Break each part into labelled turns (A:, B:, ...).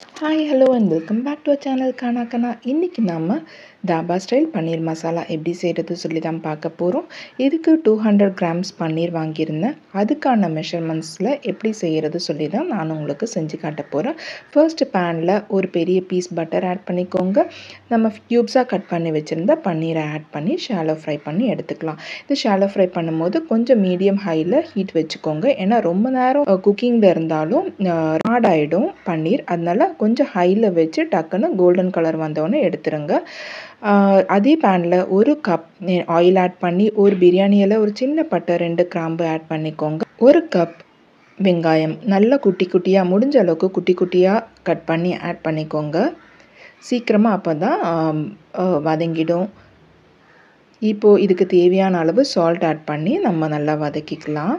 A: Hi hello and welcome back to channel Gana Kana. இன்றைக்கி நம்ம dhaba style paneer masala எப்படி செய்கிறது சொல்லி தான் பார்க்க போகிறோம். இதுக்கு 200 கிராம்ஸ் பன்னீர் வாங்கியிருந்தேன். அதுக்கான மெஷர்மெண்ட்ஸில் எப்படி செய்கிறது சொல்லி தான் நான் உங்களுக்கு செஞ்சு காட்ட போகிறேன். ஃபர்ஸ்ட் பேனில் ஒரு பெரிய பீஸ் பட்டர் ஆட் பண்ணிக்கோங்க. நம்ம க்யூப்ஸாக கட் பண்ணி வச்சுருந்த பன்னீரை ஆட் பண்ணி ஷாலோ ஃப்ரை பண்ணி எடுத்துக்கலாம். இது ஷாலோ ஃப்ரை பண்ணும்போது கொஞ்சம் மீடியம் ஹையில் ஹீட் வச்சுக்கோங்க. ஏன்னா ரொம்ப நேரம் குக்கிங்கில் இருந்தாலும் ஹார்ட் ஆகிடும் பன்னீர். அதனால் கொஞ்சம் ஹையில் வச்சு டக்குன்னு கோல்டன் கலர் வந்தோடனே எடுத்துருங்க. அதே பேனில் ஒரு கப் ஆயில் ஆட் பண்ணி ஒரு பிரியாணி இலை, ஒரு சின்ன பட்டை, 2 கிராம்பு ஆட் பண்ணிக்கோங்க. ஒரு கப் வெங்காயம் நல்லா குட்டி குட்டியாக, முடிஞ்ச அளவுக்கு குட்டி குட்டியாக கட் பண்ணி ஆட் பண்ணிக்கோங்க. சீக்கிரமாக அப்போ தான் வதங்கிடும். இப்போது இதுக்கு தேவையான அளவு சால்ட் ஆட் பண்ணி நம்ம நல்லா வதக்கிக்கலாம்.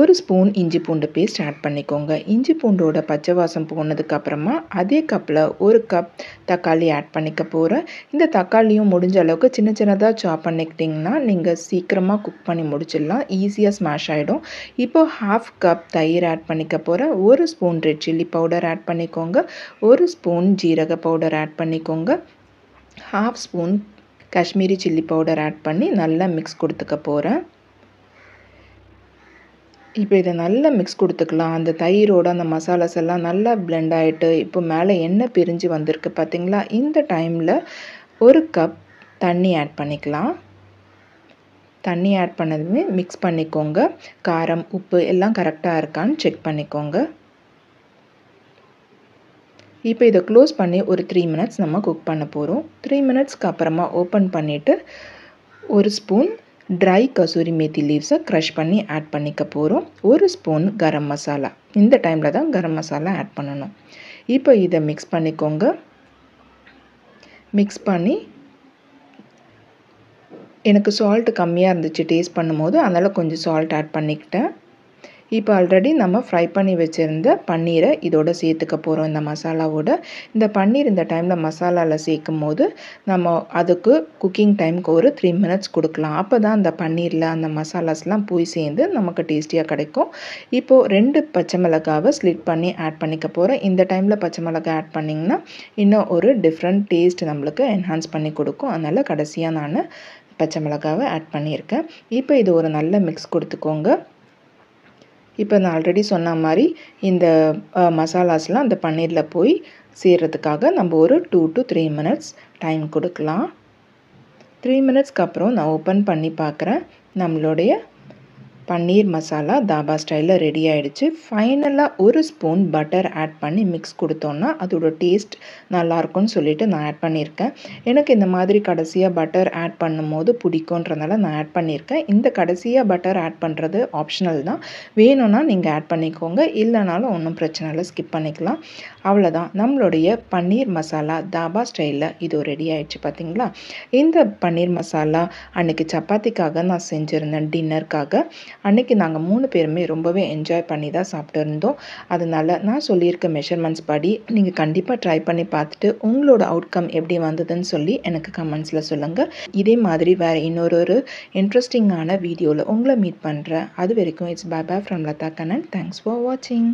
A: ஒரு ஸ்பூன் இஞ்சி பூண்டு பேஸ்ட் ஆட் பண்ணிக்கோங்க. இஞ்சி பூண்டோட பச்சை வாசம் போனதுக்கப்புறமா அதே கப்பில் ஒரு கப் தக்காளி ஆட் பண்ணிக்க போகிறேன். இந்த தக்காளியும் முடிஞ்ச அளவுக்கு சின்ன சின்னதாக சாப் பண்ணிக்கிட்டிங்கன்னா நீங்கள் சீக்கிரமாக குக் பண்ணி முடிச்சிடலாம். ஈஸியாக ஸ்மாஷ் ஆகிடும். இப்போது 1/2 கப் தயிர் ஆட் பண்ணிக்க போகிறேன். ஒரு spoon red chilli powder add பண்ணிக்கோங்க. ஒரு ஸ்பூன் ஜீரக பவுடர் ஆட் பண்ணிக்கோங்க. 1/2 spoon Kashmiri chilli powder add பண்ணி நல்லா மிக்ஸ் கொடுத்துக்க போகிறேன். இப்போ இதை நல்லா மிக்ஸ் கொடுத்துக்கலாம். அந்த தயிரோட அந்த மசாலாஸ் எல்லாம் நல்லா பிளெண்ட் ஆகிட்டு இப்போ மேலே எண்ணெய் பிரிஞ்சு வந்திருக்கு பார்த்தீங்களா? இந்த டைமில் ஒரு கப் தண்ணி ஆட் பண்ணிக்கலாம். தண்ணி ஆட் பண்ணதுமே மிக்ஸ் பண்ணிக்கோங்க. காரம், உப்பு எல்லாம் கரெக்டாக இருக்கான்னு செக் பண்ணிக்கோங்க. இப்போ இதை க்ளோஸ் பண்ணி ஒரு 3 மினிட்ஸ் நம்ம குக் பண்ண போகிறோம். 3 மினிட்ஸ்க்கு அப்புறமா ஓப்பன் பண்ணிவிட்டு ஒரு ஸ்பூன் ட்ரை கசூரி மேத்தி லீவ்ஸை க்ரஷ் பண்ணி ஆட் பண்ணிக்க போகிறோம். ஒரு ஸ்பூன் கரம் மசாலா, இந்த டைமில் தான் கரம் மசாலா ஆட் பண்ணணும். இப்போ இதை மிக்ஸ் பண்ணிக்கோங்க. மிக்ஸ் பண்ணி எனக்கு சால்ட் கம்மியாக இருந்துச்சு டேஸ்ட் பண்ணும்போது, அதனால் கொஞ்சம் சால்ட் ஆட் பண்ணிக்கிட்டேன். இப்போ ஆல்ரெடி நம்ம ஃப்ரை பண்ணி வச்சுருந்த பன்னீரை இதோட சேர்த்துக்க போகிறோம். இந்த மசாலாவோட இந்த பன்னீர் இந்த டைமில் மசாலாவில் சேர்க்கும் போது நம்ம அதுக்கு குக்கிங் டைமுக்கு ஒரு 3 மினிட்ஸ் கொடுக்கலாம். அப்போ தான் அந்த பன்னீரில் அந்த மசாலாஸ்லாம் போய் சேர்ந்து நமக்கு டேஸ்டியாக கிடைக்கும். இப்போது 2 பச்சை மிளகாவை ஸ்லிட் பண்ணி ஆட் பண்ணிக்க போகிறேன். இந்த டைமில் பச்சை மிளகாய் ஆட் பண்ணிங்கன்னா இன்னும் ஒரு டிஃப்ரெண்ட் டேஸ்ட் நம்மளுக்கு என்ஹான்ஸ் பண்ணி கொடுக்கும். அதனால் கடைசியாக நான் பச்சை மிளகாவை ஆட் பண்ணியிருக்கேன். இப்போ இது ஒரு நல்ல மிக்ஸ் கொடுத்துக்கோங்க. இப்போ நான் ஆல்ரெடி சொன்ன மாதிரி இந்த மசாலாஸ்லாம் அந்த பன்னீரில் போய் சேர்கிறதுக்காக நம்ம ஒரு 2 to 3 மினிட்ஸ் டைம் கொடுக்கலாம். 3 மினிட்ஸ்க்கு அப்புறம் நான் ஓப்பன் பண்ணி பார்க்குறேன். நம்மளுடைய பன்னீர் மசாலா தாபா ஸ்டைலில் ரெடி ஆகிடுச்சு. ஃபைனலாக ஒரு ஸ்பூன் பட்டர் ஆட் பண்ணி மிக்ஸ் கொடுத்தோன்னா அதோட டேஸ்ட் நல்லாயிருக்கும்னு சொல்லிட்டு நான் ஆட் பண்ணியிருக்கேன். எனக்கு இந்த மாதிரி கடைசியாக பட்டர் ஆட் பண்ணும்போது பிடிக்குன்றதுனால நான் ஆட் பண்ணியிருக்கேன். இந்த கடைசியாக பட்டர் ஆட் பண்ணுறது ஆப்ஷனல் தான். வேணும்னா நீங்கள் ஆட் பண்ணிக்கோங்க, இல்லைனாலும் ஒன்றும் பிரச்சனை இல்லை, ஸ்கிப் பண்ணிக்கலாம். அவ்வளோதான், நம்மளுடைய பன்னீர் மசாலா தாபா ஸ்டைலில் இது ரெடி ஆகிடுச்சு பார்த்தீங்களா? இந்த பன்னீர் மசாலா அன்றைக்கி சப்பாத்திக்காக நான் செஞ்சுருந்தேன் டின்னருக்காக. அன்றைக்கி நாங்கள் 3 பேருமே ரொம்பவே என்ஜாய் பண்ணி தான் சாப்பிட்டு இருந்தோம். அதனால் நான் சொல்லியிருக்க மெஷர்மெண்ட்ஸ் படி நீங்கள் கண்டிப்பாக ட்ரை பண்ணி பார்த்துட்டு உங்களோட அவுட்கம் எப்படி வந்ததுன்னு சொல்லி எனக்கு கமெண்ட்ஸில் சொல்லுங்கள். இதே மாதிரி வேறு இன்னொரு இன்ட்ரெஸ்டிங்கான வீடியோவில் உங்களை மீட் பண்ணுறேன். அது வரைக்கும் it's bye bye from Latha Kannan. Thanks for வாட்சிங்.